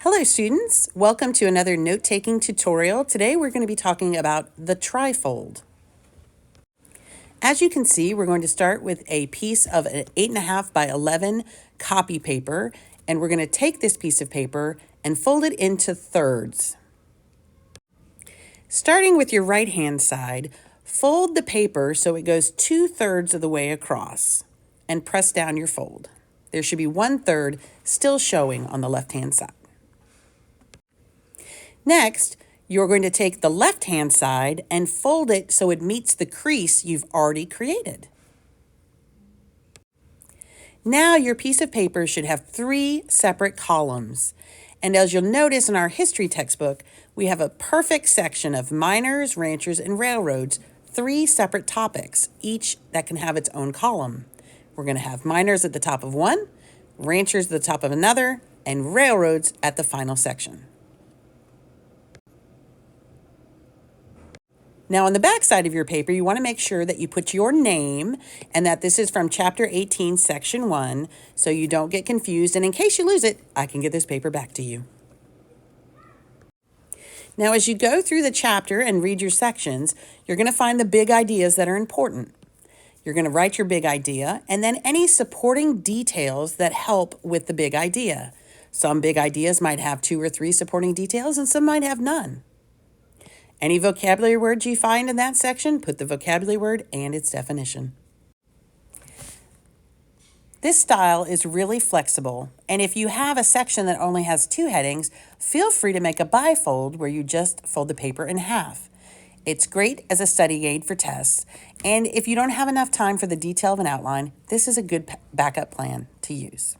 Hello students, welcome to another note-taking tutorial. Today we're going to be talking about the tri-fold. As you can see, we're going to start with a piece of an 8.5 by 11 copy paper, and we're going to take this piece of paper and fold it into thirds. Starting with your right-hand side, fold the paper so it goes 2/3 of the way across and press down your fold. There should be 1/3 still showing on the left-hand side. Next, you're going to take the left-hand side and fold it so it meets the crease you've already created. Now your piece of paper should have 3 separate columns. And as you'll notice in our history textbook, we have a perfect section of miners, ranchers, and railroads, 3 separate topics, each that can have its own column. We're going to have miners at the top of one, ranchers at the top of another, and railroads at the final section. Now on the back side of your paper, you want to make sure that you put your name and that this is from Chapter 18, Section 1, so you don't get confused. And in case you lose it, I can give this paper back to you. Now as you go through the chapter and read your sections, you're going to find the big ideas that are important. You're going to write your big idea and then any supporting details that help with the big idea. Some big ideas might have 2 or 3 supporting details and some might have none. Any vocabulary words you find in that section, put the vocabulary word and its definition. This style is really flexible, and if you have a section that only has 2 headings, feel free to make a bifold where you just fold the paper in half. It's great as a study aid for tests, and if you don't have enough time for the detail of an outline, this is a good backup plan to use.